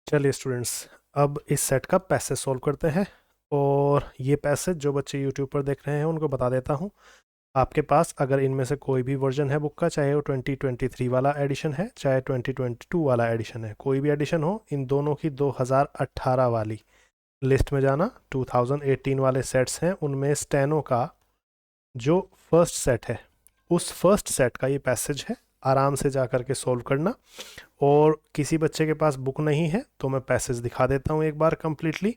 चलिए स्टूडेंट्स, अब इस सेट का पैसेज सॉल्व करते हैं। और ये पैसेज जो बच्चे यूट्यूब पर देख रहे हैं उनको बता देता हूँ। आपके पास अगर इनमें से कोई भी वर्जन है बुक का, चाहे वो 2023 वाला एडिशन है चाहे 2022 वाला एडिशन है, कोई भी एडिशन हो, इन दोनों की 2018 वाली लिस्ट में जाना। 2018 वाले सेट्स हैं, उनमें स्टेनो का जो फर्स्ट सेट है उस फर्स्ट सेट का ये पैसेज है। आराम से जा कर के सोल्व करना। और किसी बच्चे के पास बुक नहीं है तो मैं पैसेज दिखा देता हूँ एक बार कंप्लीटली।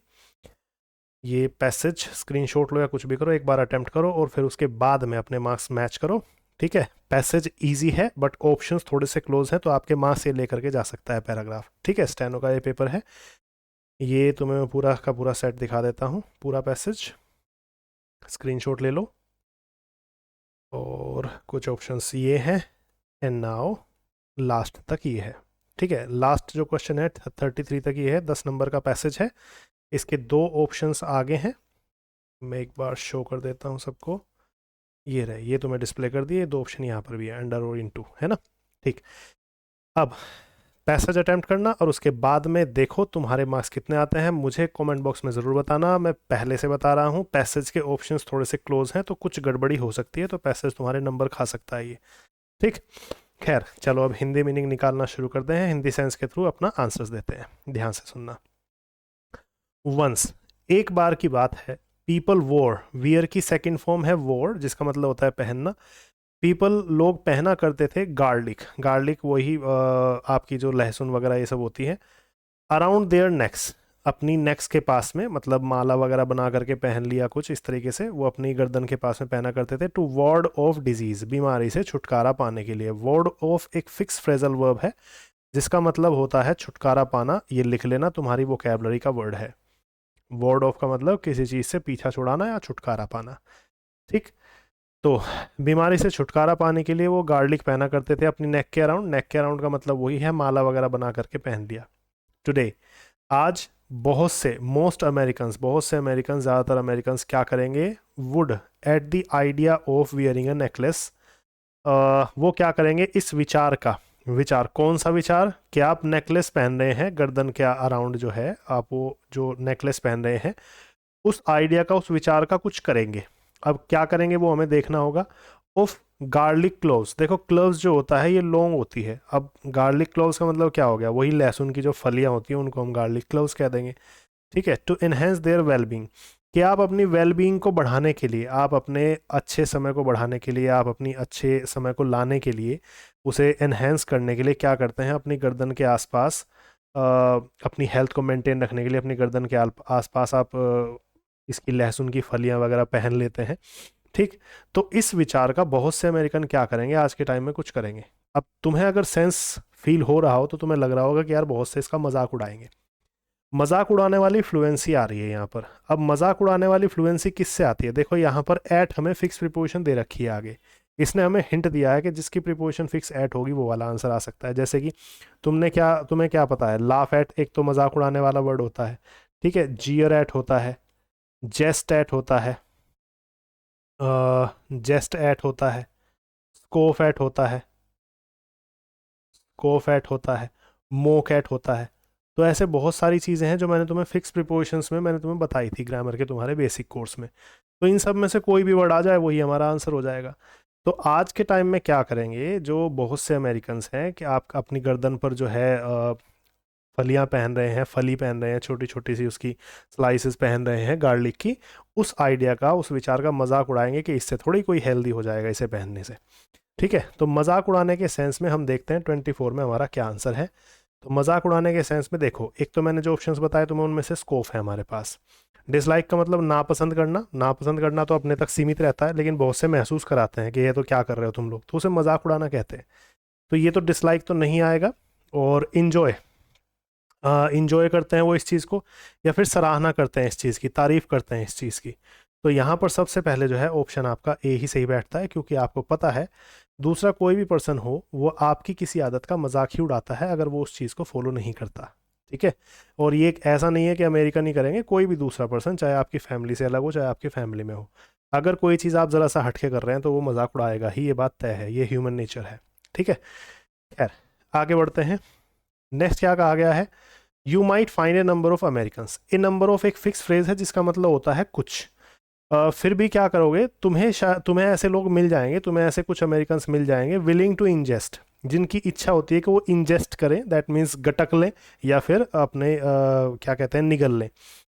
ये पैसेज स्क्रीनशॉट लो या कुछ भी करो, एक बार अटेम्प्ट करो और फिर उसके बाद में अपने मार्क्स मैच करो। ठीक है, पैसेज इजी है बट ऑप्शंस थोड़े से क्लोज हैं, तो आपके मार्क्स ये लेकर के जा सकता है पैराग्राफ। ठीक है, स्टेनो का ये पेपर है। ये तुम्हें मैं पूरा का पूरा सेट दिखा देता हूँ, पूरा पैसेज स्क्रीनशॉट ले लो। और कुछ ऑप्शंस ये हैं एंड नाउ लास्ट तक ये है। ठीक है, लास्ट जो क्वेश्चन है 33 तक ये है, 10 नंबर का पैसेज है। इसके दो ऑप्शंस आगे हैं, मैं एक बार शो कर देता हूँ सबको। ये रहे, ये तो मैं डिस्प्ले कर दिए, दो ऑप्शन यहाँ पर भी है, अंडर और इनटू, है ना। ठीक, अब पैसेज अटेम्प्ट करना और उसके बाद में देखो तुम्हारे मार्क्स कितने आते हैं। मुझे कमेंट बॉक्स में ज़रूर बताना। मैं पहले से बता रहा हूँ, पैसेज के ऑप्शंस थोड़े से क्लोज हैं तो कुछ गड़बड़ी हो सकती है, तो पैसेज तुम्हारे नंबर खा सकता है ये। ठीक, खैर चलो अब हिंदी मीनिंग निकालना शुरू करते हैं। हिंदी सेंस के थ्रू अपना आंसर्स देते हैं, ध्यान से सुनना। वंस, एक बार की बात है। पीपल वोर, वियर की सेकंड फॉर्म है वोर, जिसका मतलब होता है पहनना। पीपल, लोग पहना करते थे गार्लिक। गार्लिक वही आपकी जो लहसुन वगैरह ये सब होती है। अराउंड देयर नेक्स, अपनी नेक्स के पास में, मतलब माला वगैरह बना करके पहन लिया कुछ इस तरीके से, वो अपनी गर्दन के पास में पहना करते थे। टू वार्ड ऑफ डिजीज, बीमारी से छुटकारा पाने के लिए। वार्ड ऑफ एक फिक्स फ्रेजल वर्ब है जिसका मतलब होता है छुटकारा पाना। ये लिख लेना, तुम्हारी वोकैबलरी का वर्ड है। वार्ड ऑफ का मतलब किसी चीज़ से पीछा छुड़ाना या छुटकारा पाना। ठीक, तो बीमारी से छुटकारा पाने के लिए वो गार्लिक पहना करते थे अपनी नेक के अराउंड। नेक के अराउंड का मतलब वही है, माला वगैरह बना करके पहन लिया। टुडे, आज बहुत से, मोस्ट अमेरिकन्स, बहुत से अमेरिकन, ज़्यादातर अमेरिकन्स क्या करेंगे, would at the idea of wearing a necklace. वो क्या करेंगे, इस विचार का, विचार कौन सा विचार, कि आप नेकलेस पहन रहे हैं गर्दन के अराउंड जो है, आप वो जो नेकलेस पहन रहे हैं उस आइडिया का, उस विचार का कुछ करेंगे। अब क्या करेंगे वो हमें देखना होगा। ऑफ गार्लिक क्लोव्स, देखो क्लोव्स जो होता है ये लॉन्ग होती है। अब गार्लिक क्लोव्स का मतलब क्या हो गया, वही लहसुन की जो फलियां होती हैं उनको हम गार्लिक क्लोव्स कह देंगे। ठीक है, टू एनहेंस देयर वेलबींग, कि आप अपनी वेलबींग को बढ़ाने के लिए, आप अपने अच्छे समय को बढ़ाने के लिए, आप अपनी अच्छे समय को लाने के लिए, उसे एनहेंस करने के लिए क्या करते हैं, अपनी गर्दन के आसपास अपनी हेल्थ को मेंटेन रखने के लिए अपनी गर्दन के आसपास आप इसकी लहसुन की फलियां वगैरह पहन लेते हैं। ठीक, तो इस विचार का बहुत से अमेरिकन क्या करेंगे, आज के टाइम में कुछ करेंगे। अब तुम्हें अगर सेंस फील हो रहा हो तो तुम्हें लग रहा होगा कि यार बहुत से इसका मजाक उड़ाएंगे। मजाक उड़ाने वाली फ्लुएंसी आ रही है यहाँ पर। अब मजाक उड़ाने वाली फ्लुएंसी किससे आती है, देखो यहाँ पर एट हमें फिक्स प्रीपोजिशन दे रखी है आगे। इसने हमें हिंट दिया है कि जिसकी प्रीपोजिशन फिक्स एट होगी वो वाला आंसर आ सकता है। जैसे कि तुम्हें क्या पता है, लाफ एट एक तो मजाक उड़ाने वाला वर्ड होता है। ठीक है, जीयर एट होता है, जेस्ट एट होता है, जेस्ट एट होता है, स्कोफ एट होता है, स्कोफ एट होता है, मोक एट होता है। तो ऐसे बहुत सारी चीज़ें हैं जो मैंने तुम्हें फिक्स प्रीपोजिशंस में मैंने तुम्हें बताई थी ग्रामर के तुम्हारे बेसिक कोर्स में। तो इन सब में से कोई भी वर्ड आ जाए वही हमारा आंसर हो जाएगा। तो आज के टाइम में क्या करेंगे, जो बहुत से अमेरिकन्स हैं, कि आप अपनी गर्दन पर जो है फलियां पहन रहे हैं, फली पहन रहे हैं, छोटी छोटी सी उसकी स्लाइसेस पहन रहे हैं गार्लिक की, उस आइडिया का, उस विचार का मजाक उड़ाएंगे कि इससे थोड़ी कोई हेल्दी हो जाएगा इसे पहनने से। ठीक है, तो मजाक उड़ाने के सेंस में हम देखते हैं 24 में हमारा क्या आंसर है। तो मजाक उड़ाने के सेंस में देखो, एक तो मैंने जो ऑप्शंस बताए तुम्हें उनमें से स्कोप है हमारे पास। डिसलाइक का मतलब नापसंद करना। नापसंद करना तो अपने तक सीमित रहता है, लेकिन बहुत से महसूस कराते हैं कि ये तो क्या कर रहे हो तुम लोग, तो उसे मजाक उड़ाना कहते हैं। तो ये तो डिसलाइक तो नहीं आएगा। और इन्जॉय, इंजॉय करते हैं वो इस चीज़ को, या फिर सराहना करते हैं इस चीज़ की, तारीफ करते हैं इस चीज़ की। तो यहाँ पर सबसे पहले जो है ऑप्शन आपका ए ही सही बैठता है, क्योंकि आपको पता है दूसरा कोई भी पर्सन हो वो आपकी किसी आदत का मजाक ही उड़ाता है अगर वो उस चीज़ को फॉलो नहीं करता। ठीक है, और ये ऐसा नहीं है कि अमेरिकन ही करेंगे, कोई भी दूसरा पर्सन, चाहे आपकी फैमिली से अलग हो चाहे आपकी फैमिली में हो, अगर कोई चीज़ आप ज़रा सा हटके कर रहे हैं तो वो मजाक उड़ाएगा ही, ये बात तय है, ये ह्यूमन नेचर है। ठीक है, खैर आगे बढ़ते हैं। नेक्स्ट क्या कहा गया है, you might find A number of Americans. A number of एक फिक्स फ्रेज है जिसका मतलब होता है कुछ। फिर भी क्या करोगे, तुम्हें ऐसे लोग मिल जाएंगे, तुम्हें ऐसे कुछ अमेरिकन्स मिल जाएंगे विलिंग टू इंजेस्ट, जिनकी इच्छा होती है कि वो इंजेस्ट करें, दैट मीन्स गटक लें या फिर अपने क्या कहते हैं, निगल लें।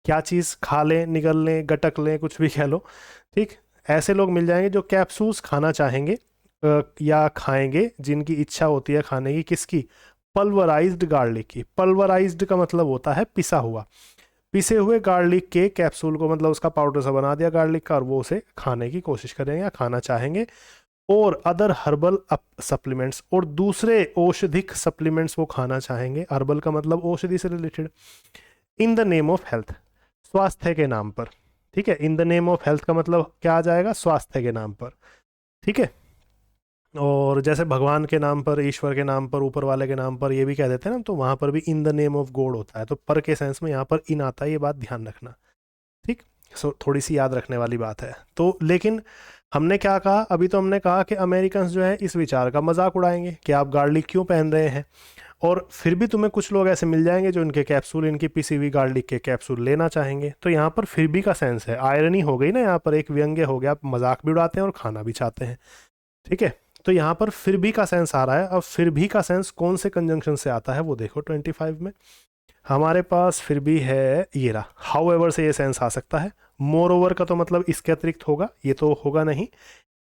क्या चीज़ खा लें, निगल लें, गटक लें, कुछ भी कह लो, ठीक। ऐसे लोग मिल जाएंगे जो कैप्सूल्स खाना चाहेंगे या खाएंगे, जिनकी इच्छा होती है खाने की, किसकी, पल्वराइज्ड गार्लिक की। पल्वराइज्ड का मतलब होता है पिसा हुआ। पिसे हुए गार्लिक के कैप्सूल को, मतलब उसका पाउडर सा बना दिया गार्लिक का, और वो उसे खाने की कोशिश करेंगे या खाना चाहेंगे। और अदर हर्बल सप्लीमेंट्स, और दूसरे औषधिक सप्लीमेंट्स वो खाना चाहेंगे। हर्बल का मतलब औषधि से related. In the name of health, स्वास्थ्य के नाम पर, ठीक है। In the name of health का मतलब क्या आ जाएगा, स्वास्थ्य के नाम पर, ठीक है। और जैसे भगवान के नाम पर, ईश्वर के नाम पर, ऊपर वाले के नाम पर, ये भी कह देते हैं ना, तो वहाँ पर भी in the name of God होता है, तो पर के सेंस में यहाँ पर इन आता है, ये बात ध्यान रखना, ठीक। सो थोड़ी सी याद रखने वाली बात है। तो लेकिन हमने क्या कहा, अभी तो हमने कहा कि अमेरिकन्स जो है इस विचार का मजाक उड़ाएंगे कि आप गार्लिक क्यों पहन रहे हैं, और फिर भी तुम्हें कुछ लोग ऐसे मिल जाएंगे जो इनके कैप्सूल, इनकी पिसी हुई गार्लिक के कैप्सूल लेना चाहेंगे। तो यहाँ पर फिर भी का सेंस है, आयरनी हो गई ना, यहाँ पर एक व्यंग्य हो गया, आप मजाक भी उड़ाते हैं और खाना भी चाहते हैं, ठीक है। तो यहाँ पर फिर भी का सेंस आ रहा है। अब फिर भी का सेंस कौन से कंजंक्शन से आता है वो देखो, 25 में हमारे पास फिर भी है ये रहा, हाउ एवर से ये सेंस आ सकता है। मोर ओवर का तो मतलब इसके अतिरिक्त होगा, ये तो होगा नहीं।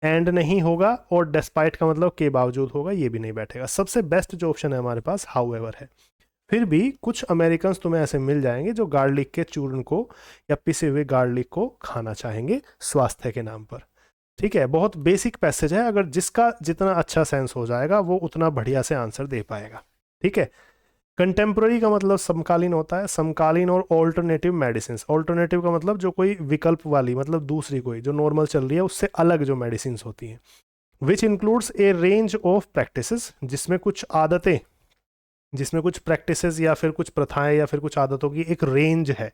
एंड नहीं होगा, और डेस्पाइट का मतलब के बावजूद होगा, ये भी नहीं बैठेगा। सबसे बेस्ट जो ऑप्शन है हमारे पास हाउ एवर है। फिर भी कुछ अमेरिकन्स तुम्हें ऐसे मिल जाएंगे जो गार्लिक के चूर्ण को या पिसे हुए गार्लिक को खाना चाहेंगे स्वास्थ्य के नाम पर, ठीक है। बहुत बेसिक पैसेज है, अगर जिसका जितना अच्छा सेंस हो जाएगा वो उतना बढ़िया से आंसर दे पाएगा, ठीक है। कंटेम्प्रेरी का मतलब समकालीन होता है, समकालीन और ऑल्टरनेटिव मेडिसिन। ऑल्टरनेटिव का मतलब जो कोई विकल्प वाली, मतलब दूसरी कोई जो नॉर्मल चल रही है उससे अलग जो मेडिसिन होती हैं। Which includes A range of practices, जिसमें कुछ आदतें, जिसमें कुछ प्रैक्टिसेस या फिर कुछ प्रथाएं या फिर कुछ आदतों की एक रेंज है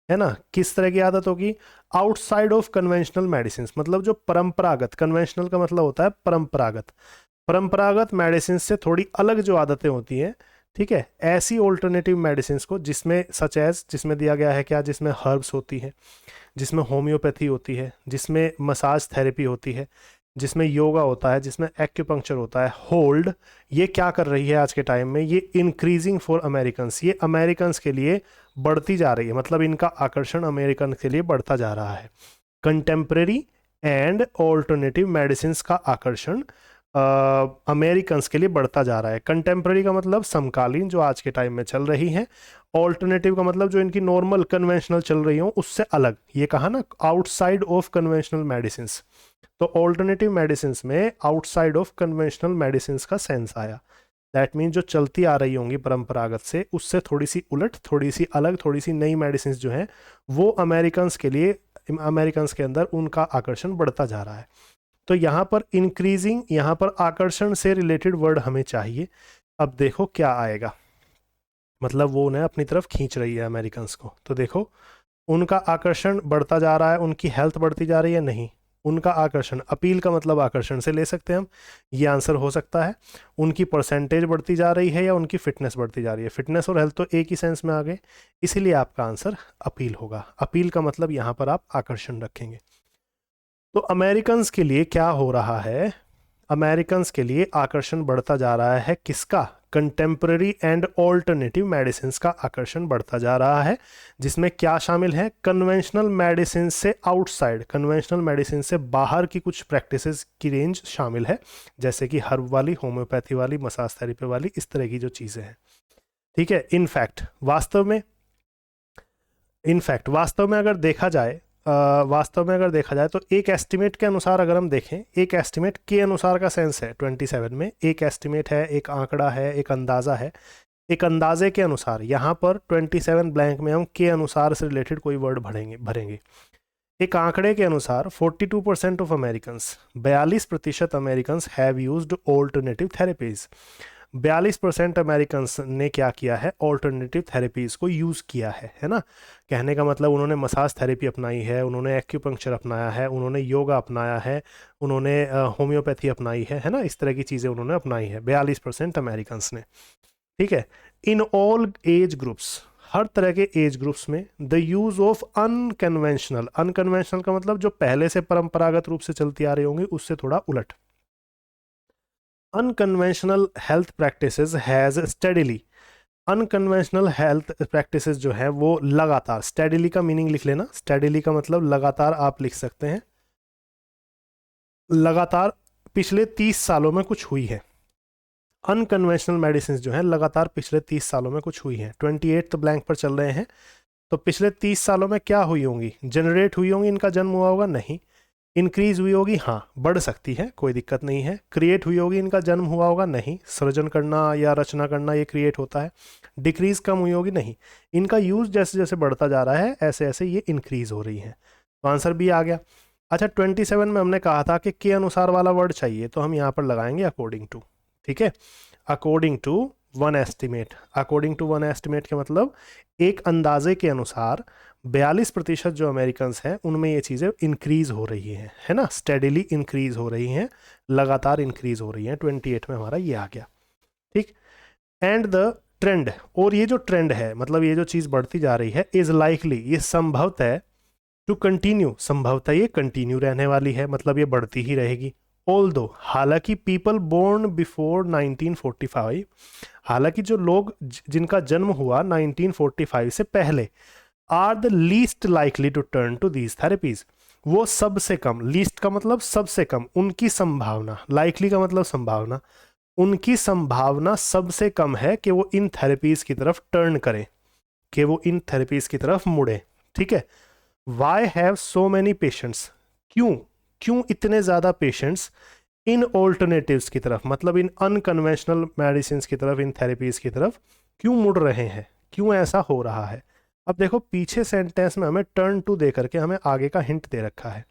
ना। किस तरह की आदत होगी, आउटसाइड ऑफ कन्वेंशनल मेडिसिन, मतलब जो परंपरागत, कन्वेंशनल का मतलब होता है परंपरागत, परंपरागत मेडिसिन से थोड़ी अलग जो आदतें होती हैं, ठीक है। ऐसी ऑल्टरनेटिव मेडिसिन को, जिसमें सच एज, जिसमें दिया गया है क्या, जिसमें हर्ब्स होती है, जिसमें होम्योपैथी होती है, जिसमें मसाज थेरेपी होती है, जिसमें योगा होता है, जिसमें एक्यूपंक्चर होता है, होल्ड, ये क्या कर रही है आज के टाइम में, ये इंक्रीजिंग फॉर अमेरिकन्स, ये अमेरिकन्स के लिए बढ़ती जा रही है, मतलब इनका आकर्षण अमेरिकन के लिए बढ़ता जा रहा है। कंटेम्प्रेरी एंड ऑल्टरनेटिव मेडिसिन का आकर्षण अमेरिकन्स के लिए बढ़ता जा रहा है। कंटेम्प्रेरी का मतलब समकालीन, जो आज के टाइम में चल रही है। ऑल्टरनेटिव का मतलब जो इनकी नॉर्मल कन्वेंशनल चल रही हो उससे अलग, ये कहा ना, आउटसाइड ऑफ कन्वेंशनल मेडिसिन। तो ऑल्टरनेटिव मेडिसिन में आउटसाइड ऑफ कन्वेंशनल मेडिसिन का सेंस आया। दैट मीन जो चलती आ रही होंगी परंपरागत से, उससे थोड़ी सी उलट, थोड़ी सी अलग, थोड़ी सी नई मेडिसिन जो हैं वो अमेरिकन्स के लिए, अमेरिकन्स के अंदर उनका आकर्षण बढ़ता जा रहा है। तो यहाँ पर इंक्रीजिंग, यहाँ पर आकर्षण से रिलेटेड वर्ड हमें चाहिए। अब देखो क्या आएगा, मतलब वो उन्हें अपनी तरफ खींच रही है अमेरिकन्स को। तो देखो, उनका आकर्षण बढ़ता जा रहा है, उनकी हेल्थ बढ़ती जा रही है, नहीं, उनका आकर्षण, अपील का मतलब आकर्षण से ले सकते हैं हम, ये आंसर हो सकता है। उनकी परसेंटेज बढ़ती जा रही है या उनकी फिटनेस बढ़ती जा रही है, फिटनेस और हेल्थ तो एक ही सेंस में आ गए, इसीलिए आपका आंसर अपील होगा। अपील का मतलब यहाँ पर आप आकर्षण रखेंगे। तो अमेरिकन्स के लिए क्या हो रहा है, अमेरिकन्स के लिए आकर्षण बढ़ता जा रहा है, किसका, कंटेम्प्रेरी एंड ऑल्टरनेटिव मेडिसिन का आकर्षण बढ़ता जा रहा है, जिसमें क्या शामिल है, कन्वेंशनल मेडिसिन से आउटसाइड, कन्वेंशनल मेडिसिन से बाहर की कुछ प्रैक्टिसेस की रेंज शामिल है, जैसे कि हर्ब वाली, होम्योपैथी वाली, मसाज थेरेपी वाली, इस तरह की जो चीज़ें हैं, ठीक है। इनफैक्ट वास्तव में अगर देखा जाए, वास्तव में अगर देखा जाए तो एक एस्टिमेट के अनुसार, अगर हम देखें, एक एस्टिमेट के अनुसार का सेंस है 27 में, एक एस्टिमेट है, एक आंकड़ा है, एक अंदाज़ा है। एक अंदाजे के अनुसार यहाँ पर 27 ब्लैंक में हम के अनुसार से रिलेटेड कोई वर्ड भरेंगे। एक आंकड़े के अनुसार 42% of Americans, 42% Americans have used alternative therapies. 42% Americans ने क्या किया है, ऑल्टरनेटिव थेरेपीज़ को यूज़ किया है ना। कहने का मतलब उन्होंने मसाज थेरेपी अपनाई है, उन्होंने एक्यूपंक्चर अपनाया है, उन्होंने योगा अपनाया है, उन्होंने होम्योपैथी अपनाई है ना, इस तरह की चीज़ें उन्होंने अपनाई है 42% अमेरिकन्स ने, ठीक है। इन ऑल एज ग्रुप्स, हर तरह के एज ग्रुप्स में the use of unconventional, unconventional का मतलब जो पहले से परंपरागत रूप से चलती आ रही होंगी उससे थोड़ा उलट, unconventional health practices has steadily, unconventional health practices जो है वो लगातार, स्टडीली का मीनिंग लिख लेना, स्टडीली का मतलब लगातार आप लिख सकते हैं, लगातार पिछले 30 सालों में कुछ हुई है। अनकन्वेंशनल मेडिसिन जो है लगातार पिछले 30 सालों में कुछ हुई है। 28 तो ब्लैंक पर चल रहे हैं, तो पिछले 30 सालों में क्या हुई होंगी, जनरेट हुई होंगी, इनका जन्म हुआ होगा नहीं, इंक्रीज हुई होगी, हाँ बढ़ सकती है कोई दिक्कत नहीं है, क्रिएट हुई होगी, इनका जन्म हुआ होगा नहीं, सृजन करना या रचना करना ये क्रिएट होता है, डिक्रीज कम हुई होगी नहीं, इनका यूज जैसे जैसे बढ़ता जा रहा है ऐसे ऐसे ये इंक्रीज हो रही है, तो आंसर भी आ गया। अच्छा 27 में हमने कहा था कि के अनुसार वाला वर्ड चाहिए, तो हम यहाँ पर लगाएंगे अकॉर्डिंग टू, ठीक है, according to one estimate, according to one estimate के मतलब एक अंदाजे के अनुसार 42% जो अमेरिकन हैं उनमें ये चीज़ें इंक्रीज हो रही हैं, है ना, स्टेडिली इंक्रीज हो रही हैं, लगातार इंक्रीज हो रही हैं। 28 में हमारा ये आ गया, ठीक। एंड द ट्रेंड, और ये जो ट्रेंड है मतलब ये जो चीज़ बढ़ती जा रही है, इज लाइकली, ये संभवतः टू कंटिन्यू, संभवतः ये कंटिन्यू रहने वाली है, मतलब ये बढ़ती ही रहेगी। ऑल्दो, हालांकि पीपल बोर्न बिफोर 1945, हालांकि जो लोग जिनका जन्म हुआ 1945 से पहले, are the least likely to turn to these therapies, वो सबसे कम, लीस्ट का मतलब सबसे कम, उनकी संभावना, लाइकली का मतलब संभावना, उनकी संभावना सबसे कम है कि वो इन थेरेपीज की तरफ टर्न करें, कि वो इन थेरेपीज की तरफ मुड़े, ठीक है। Y have so many patients, क्यों, क्यों इतने ज़्यादा पेशेंट्स इन ऑल्टरनेटिव्स की तरफ, मतलब इन अनकन्वेंशनल मेडिसिन की तरफ, इन थेरेपीज की तरफ क्यों मुड़ रहे हैं, क्यों ऐसा हो रहा है। अब देखो पीछे सेंटेंस में हमें टर्न टू दे करके हमें आगे का हिंट दे रखा है,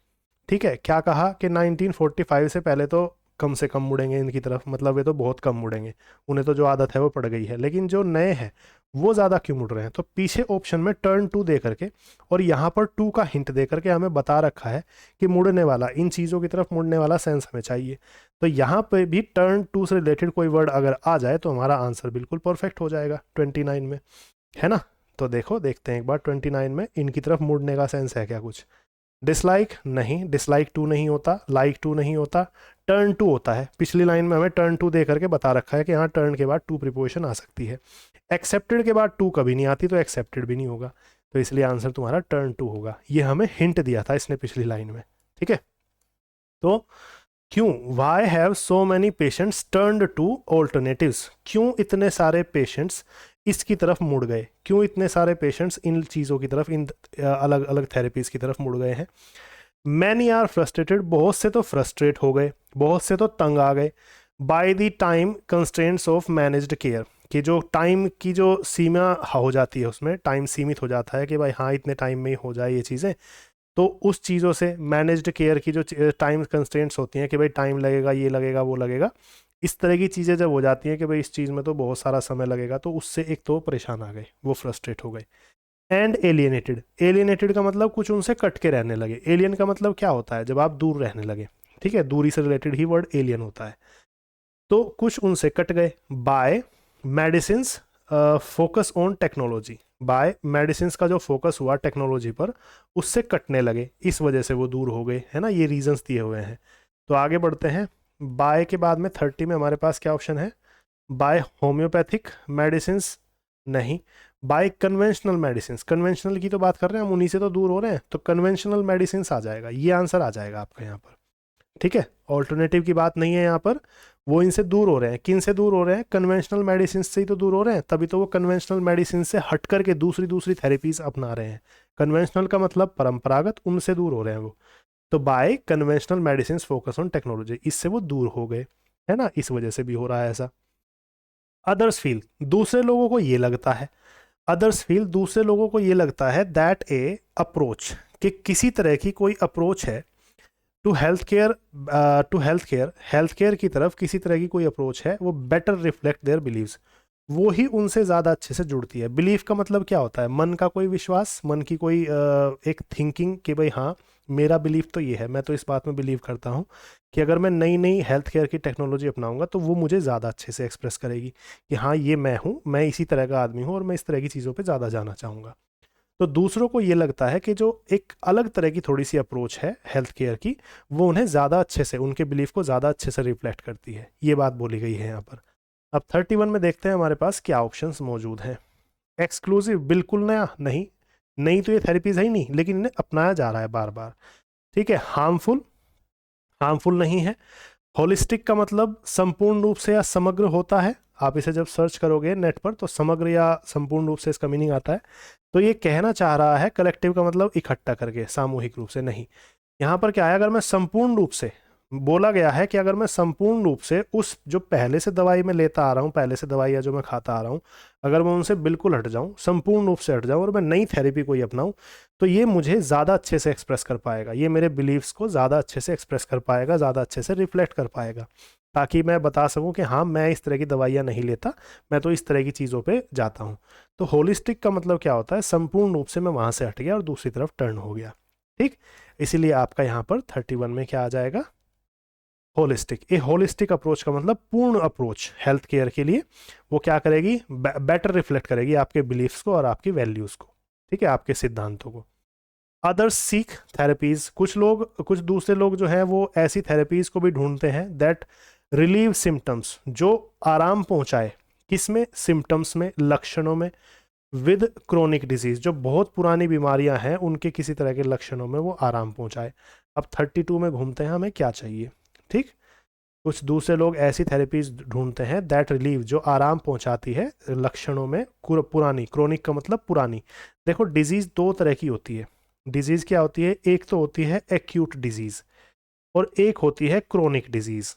ठीक है, क्या कहा कि 1945 से पहले तो कम से कम मुड़ेंगे इनकी तरफ, मतलब ये तो बहुत कम मुड़ेंगे, उन्हें तो जो आदत है वो पड़ गई है, लेकिन जो नए हैं वो ज़्यादा क्यों मुड़ रहे हैं, तो पीछे ऑप्शन में टर्न टू दे करके और यहाँ पर टू का हिंट दे करके हमें बता रखा है कि मुड़ने वाला, इन चीज़ों की तरफ मुड़ने वाला सेंस हमें चाहिए, तो यहाँ पे भी टर्न टू से रिलेटेड कोई वर्ड अगर आ जाए तो हमारा आंसर बिल्कुल परफेक्ट हो जाएगा 29 में, है ना। तो देखो देखते हैं एक बार 29 में इनकी तरफ मुड़ने का सेंस है क्या कुछ। डिसलाइक नहीं, डिसलाइक टू नहीं होता, लाइक टू नहीं होता, टर्न टू होता है, पिछली लाइन में हमें टर्न टू दे करके बता रखा है कि यहाँ टर्न के बाद टू प्रीपोजिशन आ सकती है, एक्सेप्टेड के बाद टू कभी नहीं आती तो एक्सेप्टेड भी नहीं होगा, तो इसलिए आंसर तुम्हारा टर्न टू होगा, ये हमें हिंट दिया था इसने पिछली लाइन में, ठीक है। तो क्यों, why have so many patients turned to alternatives, क्यों इतने सारे पेशेंट्स इसकी तरफ मुड़ गए, क्यों इतने सारे पेशेंट्स इन चीज़ों की तरफ, इन अलग अलग थेरेपीज़ की तरफ मुड़ गए हैं। मैनी आर फ्रस्ट्रेटेड, बहुत से तो फ्रस्ट्रेट हो गए, बहुत से तो तंग आ गए, by the time constraints of managed care, कि जो टाइम की जो सीमा हो जाती है उसमें टाइम सीमित हो जाता है कि भाई हाँ इतने टाइम में ही हो जाए ये चीज़ें, तो उस चीज़ों से मैनेज्ड केयर की जो टाइम कंस्ट्रेंट्स होती हैं कि भाई टाइम लगेगा, ये लगेगा, वो लगेगा, इस तरह की चीज़ें जब हो जाती हैं कि भाई इस चीज़ में तो बहुत सारा समय लगेगा, तो उससे एक तो परेशान आ गए, वो फ्रस्ट्रेट हो गए। एंड एलियनेटेड, एलियनेटेड का मतलब कुछ उनसे कट के रहने लगे, एलियन का मतलब क्या होता है जब आप दूर रहने लगे, ठीक है, दूरी से रिलेटेड ही वर्ड एलियन होता है, तो कुछ उनसे कट गए। By medicine focus on technology, by medicine का जो फोकस हुआ टेक्नोलॉजी पर उससे कटने लगे, इस वजह से वो दूर हो गए, है ना, ये रीजंस दिए हुए हैं। तो आगे बढ़ते हैं, बाय के बाद में 30 में हमारे पास क्या ऑप्शन है, बाय होम्योपैथिक मेडिसिन नहीं, बाय कन्वेंशनल मेडिसिन, कन्वेंशनल की तो बात कर रहे हैं हम, उन्हीं से तो दूर हो रहे हैं, तो कन्वेंशनल मेडिसिन आ जाएगा, ये आंसर आ जाएगा आपका यहाँ पर, ठीक है, ऑल्टरनेटिव की बात नहीं है यहाँ पर, वो इनसे दूर हो रहे हैं, किन से दूर हो रहे हैं, कन्वेंशनल मेडिसिन से ही तो दूर हो रहे हैं, तभी तो वो कन्वेंशनल मेडिसिन से हट करके दूसरी दूसरी थेरेपीज अपना रहे हैं, कन्वेंशनल का मतलब परंपरागत, उनसे दूर हो रहे हैं वो, तो by conventional medicine focus on technology, इससे वो दूर हो गए, है ना, इस वजह से भी हो रहा है ऐसा। अदर्स फील, दूसरे लोगों को ये लगता है, अदर्स फील, दूसरे लोगों को ये लगता है दैट ए अप्रोच, कि किसी तरह की कोई अप्रोच है, to health care, health care की तरफ किसी तरह की कोई अप्रोच है, वो बेटर रिफ्लेक्ट देयर बिलीव्स, वो ही उनसे ज़्यादा अच्छे से जुड़ती है। बिलीफ का मतलब क्या होता है, मन का कोई विश्वास, मन की कोई एक थिंकिंग कि भाई हाँ मेरा बिलीव तो ये है, मैं तो इस बात में बिलीव करता हूँ कि अगर मैं नई नई हेल्थ केयर की टेक्नोलॉजी अपनाऊंगा तो वो मुझे ज़्यादा अच्छे से एक्सप्रेस करेगी कि हाँ ये मैं हूँ, मैं इसी तरह का आदमी हूँ और मैं इस तरह की चीज़ों पे ज़्यादा जाना चाहूँगा। तो दूसरों को ये लगता है कि जो एक अलग तरह की थोड़ी सी अप्रोच है हेल्थ केयर की, वो उन्हें ज़्यादा अच्छे से, उनके बिलीफ को ज़्यादा अच्छे से रिफ्लेक्ट करती है। ये बात बोली गई है यहाँ पर। अब 31 में देखते हैं हमारे पास क्या ऑप्शंस मौजूद हैं। एक्सक्लूसिव, बिल्कुल नया नहीं, नई तो ये थेरेपीज है ही नहीं, लेकिन इन्हें अपनाया जा रहा है बार बार। ठीक है। हार्मफुल, हार्मफुल नहीं है। होलिस्टिक का मतलब संपूर्ण रूप से या समग्र होता है। आप इसे जब सर्च करोगे नेट पर तो समग्र या संपूर्ण रूप से इसका मीनिंग आता है। तो ये कहना चाह रहा है, कलेक्टिव का मतलब इकट्ठा करके, सामूहिक रूप से नहीं। यहाँ पर क्या है, अगर मैं संपूर्ण रूप से, बोला गया है कि अगर मैं संपूर्ण रूप से उस जो पहले से दवाई मैं लेता आ रहा हूँ, पहले से दवाइयाँ जो मैं खाता आ रहा हूँ, अगर मैं उनसे बिल्कुल हट जाऊँ, संपूर्ण रूप से हट जाऊँ और मैं नई थेरेपी कोई अपनाऊँ, तो ये मुझे ज़्यादा अच्छे से एक्सप्रेस कर पाएगा, ये मेरे बिलीव्स को ज़्यादा अच्छे से एक्सप्रेस कर पाएगा, ज़्यादा अच्छे से रिफ्लेक्ट कर पाएगा, ताकि मैं बता सकूं कि हाँ मैं इस तरह की दवाइयाँ नहीं लेता, मैं तो इस तरह की चीज़ों पे जाता हूँ। तो होलिस्टिक का मतलब क्या होता है, संपूर्ण रूप से मैं वहाँ से हट गया और दूसरी तरफ टर्न हो गया। ठीक, इसीलिए आपका यहाँ पर 31 में क्या आ जाएगा, होलिस्टिक। ये होलिस्टिक अप्रोच का मतलब पूर्ण अप्रोच हेल्थ केयर के लिए, वो क्या करेगी, बेटर रिफ्लेक्ट करेगी आपके बिलीफ्स को और आपकी वैल्यूज़ को, ठीक है, आपके सिद्धांतों को। अदर्स सीख थेरेपीज, कुछ लोग, कुछ दूसरे लोग जो हैं वो ऐसी थेरेपीज को भी ढूंढते हैं दैट रिलीव सिम्टम्स, जो आराम पहुंचाए, किसमें, सिम्टम्स में, लक्षणों में, विद क्रोनिक डिजीज, जो बहुत पुरानी बीमारियां हैं उनके किसी तरह के लक्षणों में वो आराम पहुंचाए। अब 32 में घूमते हैं, हमें क्या चाहिए। ठीक, कुछ दूसरे लोग ऐसी थेरेपीज ढूंढते हैं दैट रिलीव, जो आराम पहुंचाती है लक्षणों में, पुरानी, क्रोनिक का मतलब पुरानी। देखो डिजीज दो तरह की होती है। डिजीज क्या होती है, एक तो होती है एक्यूट डिजीज और एक होती है क्रोनिक डिजीज।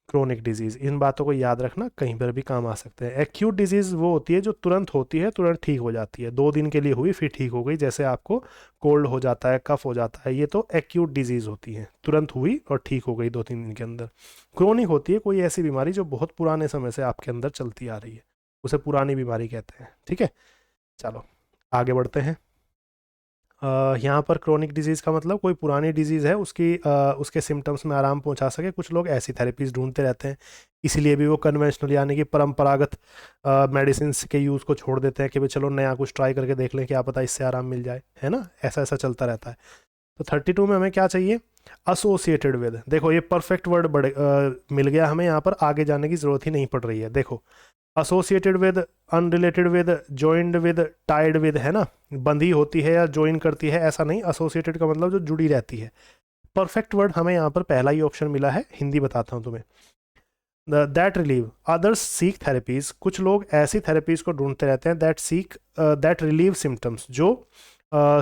क्रोनिक डिजीज, इन बातों को याद रखना, कहीं पर भी काम आ सकते हैं। एक्यूट डिजीज वो होती है जो तुरंत होती है, तुरंत ठीक हो जाती है, 2 दिन के लिए हुई फिर ठीक हो गई, जैसे आपको कोल्ड हो जाता है, कफ हो जाता है, ये तो एक्यूट डिजीज होती है, तुरंत हुई और ठीक हो गई 2-3 दिन के अंदर। क्रोनिक होती है कोई ऐसी बीमारी जो बहुत पुराने समय से आपके अंदर चलती आ रही है, उसे पुरानी बीमारी कहते हैं। ठीक है, चलो आगे बढ़ते हैं। यहाँ पर क्रोनिक डिजीज़ का मतलब कोई पुरानी डिजीज़ है, उसके सिम्टम्स में आराम पहुँचा सके, कुछ लोग ऐसी थेरेपीज ढूंढते रहते हैं, इसीलिए भी वो कन्वेंशनल यानी कि परंपरागत मेडिसिन के यूज़ को छोड़ देते हैं कि भाई चलो नया कुछ ट्राई करके देख लें, क्या पता इससे आराम मिल जाए, है ना, ऐसा ऐसा चलता रहता है। तो 32 में हमें क्या चाहिए, एसोसिएटेड विद। देखो ये परफेक्ट वर्ड मिल गया हमें, यहाँ पर आगे जाने की ज़रूरत ही नहीं पड़ रही है। देखो associated with, unrelated with, joined with, tied with, है ना, बंधी होती है या ज्वाइन करती है, ऐसा नहीं, एसोसिएटेड का मतलब जो जुड़ी रहती है। परफेक्ट वर्ड हमें यहाँ पर पहला ही ऑप्शन मिला है, हिंदी बताता हूँ तुम्हें। That relieve, others seek therapies, कुछ लोग ऐसी थेरेपीज को ढूंढते रहते हैं दैट रिलीव सिम्टम्स, जो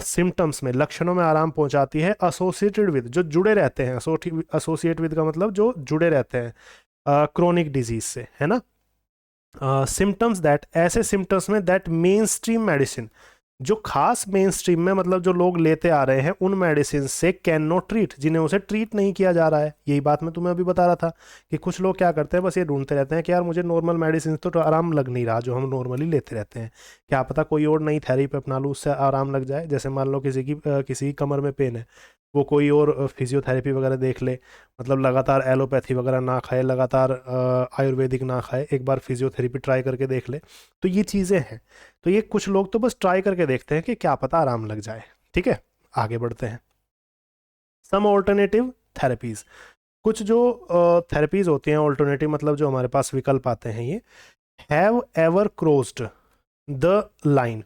सिम्टम्स में, लक्षणों में आराम पहुंचाती है, एसोसिएटेड विद, जो जुड़े रहते हैं, एसोसिएट विद का मतलब जो जुड़े रहते हैं क्रोनिक डिजीज से, है ना। सिम्टम्स दैट, ऐसे सिम्टम्स में दैट मेन स्ट्रीम मेडिसिन, जो खास मेन स्ट्रीम में मतलब जो लोग लेते आ रहे हैं उन मेडिसिन से कैन नॉट ट्रीट, जिन्हें उसे ट्रीट नहीं किया जा रहा है। यही बात मैं तुम्हें अभी बता रहा था कि कुछ लोग क्या करते हैं, बस ये ढूंढते रहते हैं कि यार मुझे नॉर्मल मेडिसिन तो आराम लग नहीं रहा जो हम नॉर्मली लेते रहते हैं, क्या पता कोई और नई थेरेपी अपना लूँ उससे आराम लग जाए। जैसे मान लो किसी की कमर में पेन है, वो कोई और फिजियोथेरेपी वगैरह देख ले, मतलब लगातार एलोपैथी वगैरह ना खाए, लगातार आयुर्वेदिक ना खाए, एक बार फिजियोथेरेपी ट्राई करके देख ले। तो ये चीज़ें हैं, तो ये कुछ लोग तो बस ट्राई करके देखते हैं कि क्या पता आराम लग जाए। ठीक है, आगे बढ़ते हैं। सम ऑल्टरनेटिव थेरेपीज, कुछ जो थेरेपीज होती हैं ऑल्टरनेटिव, मतलब जो हमारे पास विकल्प आते हैं, ये have ever crossed the line.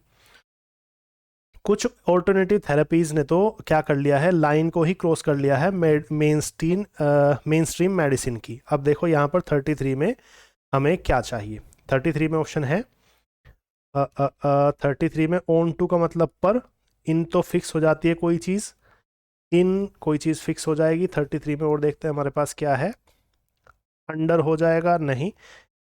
कुछ ऑल्टरनेटिव थेरेपीज ने तो क्या कर लिया है, लाइन को ही क्रॉस कर लिया है मेन स्ट्रीम मेडिसिन की। अब देखो यहाँ पर 33 में हमें क्या चाहिए। 33 में ऑप्शन है 33 में ऑन टू का मतलब पर, इन तो फिक्स हो जाती है कोई चीज़, इन कोई चीज़ फिक्स हो जाएगी 33 में। और देखते हैं हमारे पास क्या है, अंडर हो जाएगा नहीं,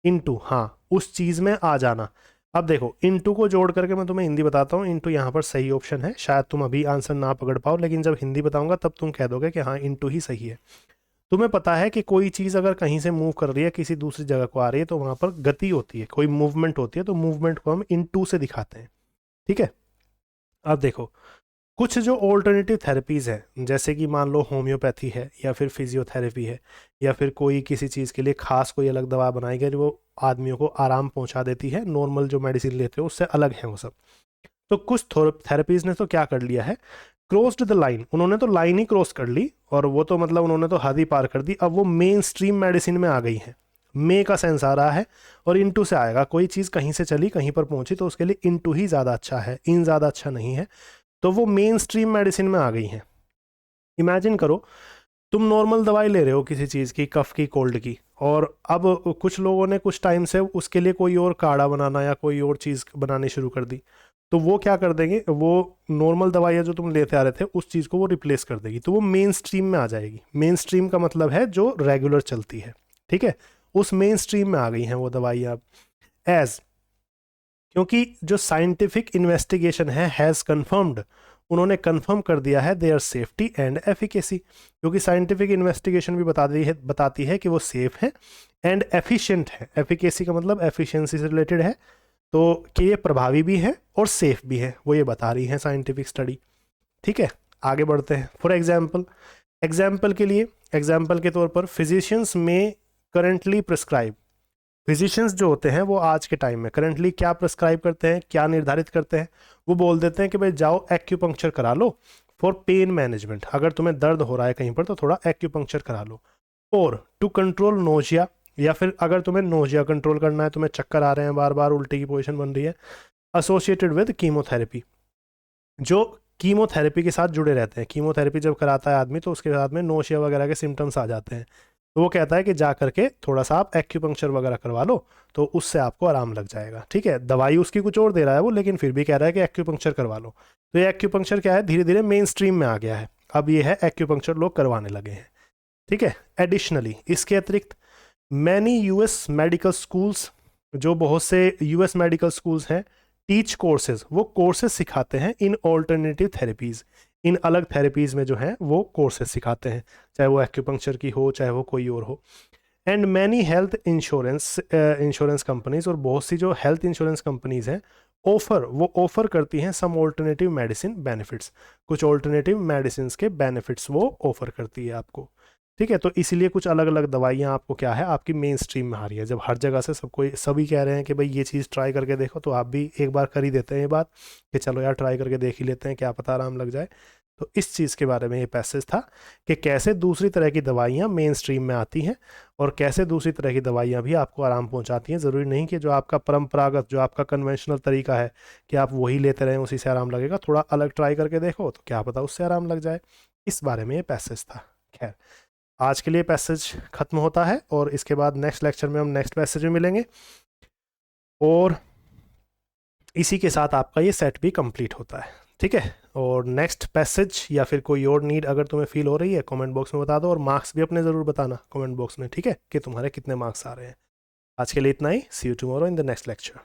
इनटू, हाँ उस चीज़ में आ जाना। अब देखो इनटू को जोड़ करके मैं तुम्हें हिंदी बताता हूँ, इनटू यहाँ पर सही ऑप्शन है, शायद तुम अभी आंसर ना पकड़ पाओ, लेकिन जब हिंदी बताऊंगा तब तुम कह दोगे कि हाँ इनटू ही सही है। तुम्हें पता है कि कोई चीज़ अगर कहीं से मूव कर रही है, किसी दूसरी जगह को आ रही है, तो वहाँ पर गति होती है, कोई मूवमेंट होती है, तो मूवमेंट को हम इनटू से दिखाते हैं। ठीक है, अब देखो, कुछ जो ऑल्टरनेटिव थेरेपीज़ हैं, जैसे कि मान लो होम्योपैथी है या फिर फिजियोथेरेपी है या फिर कोई किसी चीज़ के लिए खास कोई अलग दवा बनाई गई जो वो आदमियों को आराम पहुंचा देती है, नॉर्मल जो मेडिसिन लेते हो उससे अलग है वो सब। तो कुछ थेरेपीज़ ने तो क्या कर लिया है, क्रॉस्ड द लाइन, उन्होंने तो लाइन ही क्रॉस कर ली, और वो तो मतलब उन्होंने तो हद ही पार कर दी। अब वो मेन स्ट्रीम मेडिसिन में आ गई है, मे का सेंस आ रहा है और इनटू से आएगा। कोई चीज़ कहीं से चली कहीं पर पहुंची तो उसके लिए इनटू ही ज़्यादा अच्छा है, इन ज़्यादा अच्छा नहीं है। तो वो मेन स्ट्रीम मेडिसिन में आ गई हैं। इमेजिन करो, तुम नॉर्मल दवाई ले रहे हो किसी चीज़ की, कफ की, कोल्ड की, और अब कुछ लोगों ने कुछ टाइम से उसके लिए कोई और काढ़ा बनाना या कोई और चीज़ बनानी शुरू कर दी, तो वो क्या कर देंगे, वो नॉर्मल दवाइयाँ जो तुम लेते आ रहे थे उस चीज़ को वो रिप्लेस कर देगी, तो वो मेन स्ट्रीम में आ जाएगी। मेन स्ट्रीम का मतलब है जो रेगुलर चलती है, ठीक है, उस मेन स्ट्रीम में आ गई हैं वो दवाइयाँ अब। एज, क्योंकि जो साइंटिफिक इन्वेस्टिगेशन है हैज़ कन्फर्म्ड, उन्होंने कंफर्म कर दिया है देयर सेफ्टी एंड एफिकेसी, क्योंकि साइंटिफिक इन्वेस्टिगेशन भी बताती है कि वो सेफ है एंड एफिशिएंट है। एफिकेसी का मतलब एफिशिएंसी से रिलेटेड है, तो कि ये प्रभावी भी है और सेफ भी है, वो ये बता रही है साइंटिफिक स्टडी। ठीक है, आगे बढ़ते हैं। फॉर एग्जाम्पल, एग्जाम्पल के लिए, एग्जाम्पल के तौर पर फिजिशियंस में करंटली प्रिस्क्राइब, फिजिशियंस जो होते हैं वो आज के टाइम में करंटली क्या प्रिस्क्राइब करते हैं, क्या निर्धारित करते हैं, वो बोल देते हैं कि भाई जाओ एक्यूपंक्चर करा लो फॉर पेन मैनेजमेंट, अगर तुम्हें दर्द हो रहा है कहीं पर तो थोड़ा एक्यूपंक्चर करा लो। और टू कंट्रोल नोजिया, या फिर अगर तुम्हें नोजिया कंट्रोल करना है, तुम्हें चक्कर आ रहे हैं बार बार, उल्टी की पोजिशन बन रही है, एसोसिएटेड विद कीमोथेरेपी, जो कीमोथेरेपी के साथ जुड़े रहते हैं। कीमोथेरेपी जब कराता है आदमी तो उसके साथ में नोशिया वगैरह के सिम्टम्स आ जाते हैं, तो वो कहता है कि जा करके थोड़ा सा आप एक्यूपंक्चर वगैरह करवा लो तो उससे आपको आराम लग जाएगा। ठीक है, दवाई उसकी कुछ और दे रहा है वो, लेकिन फिर भी कह रहा है कि एक्यूपंक्चर करवा लो। तो ये एक्यूपंक्चर क्या है, धीरे धीरे मेन स्ट्रीम में आ गया है, अब ये है एक्यूपंक्चर लोग करवाने लगे हैं। ठीक है, एडिशनली इसके अतिरिक्त मैनी यूएस मेडिकल स्कूल्स, जो बहुत से यूएस मेडिकल स्कूल्स हैं, टीच कोर्सेज, वो कोर्सेज सिखाते हैं इन ऑल्टरनेटिव थेरेपीज़, इन अलग थेरेपीज़ में जो हैं वो कोर्सेज सिखाते हैं, चाहे वो एक्यूपंक्चर की हो चाहे वो कोई और हो। And many health insurance companies, और बहुत सी जो हेल्थ इंश्योरेंस कंपनीज हैं वो ऑफर करती हैं सम ऑल्टरनेटिव मेडिसिन बेनिफिट्स, कुछ ऑल्टरनेटिव मेडिसिन के बेनिफिट्स वो ऑफर करती है आपको। ठीक है, तो इसीलिए कुछ अलग अलग दवाइयाँ आपको क्या है, आपकी मेन स्ट्रीम में आ रही है। जब हर जगह से सभी कह रहे हैं कि भाई ये चीज़ ट्राई करके देखो, तो आप भी एक बार कर ही देते हैं ये बात कि चलो यार ट्राई करके देख ही लेते हैं, क्या पता आराम लग जाए। तो इस चीज़ के बारे में ये पैसेज था कि कैसे दूसरी तरह की दवाइयाँ मेन स्ट्रीम में आती हैं और कैसे दूसरी तरह की दवाइयाँ भी आपको आराम पहुँचाती हैं। ज़रूरी नहीं कि जो आपका परंपरागत, जो आपका कन्वेंशनल तरीका है कि आप वही लेते रहें उसी से आराम लगेगा, थोड़ा अलग ट्राई करके देखो तो क्या पता उससे आराम लग जाए। इस बारे में ये पैसेज था। खैर, आज के लिए पैसेज खत्म होता है और इसके बाद नेक्स्ट लेक्चर में हम नेक्स्ट पैसेज में मिलेंगे, और इसी के साथ आपका ये सेट भी कंप्लीट होता है। ठीक है, और नेक्स्ट पैसेज या फिर कोई और नीड अगर तुम्हें फील हो रही है कमेंट बॉक्स में बता दो, और मार्क्स भी अपने ज़रूर बताना कमेंट बॉक्स में, ठीक है, कि तुम्हारे कितने मार्क्स आ रहे हैं। आज के लिए इतना ही, see you tomorrow in the next lecture.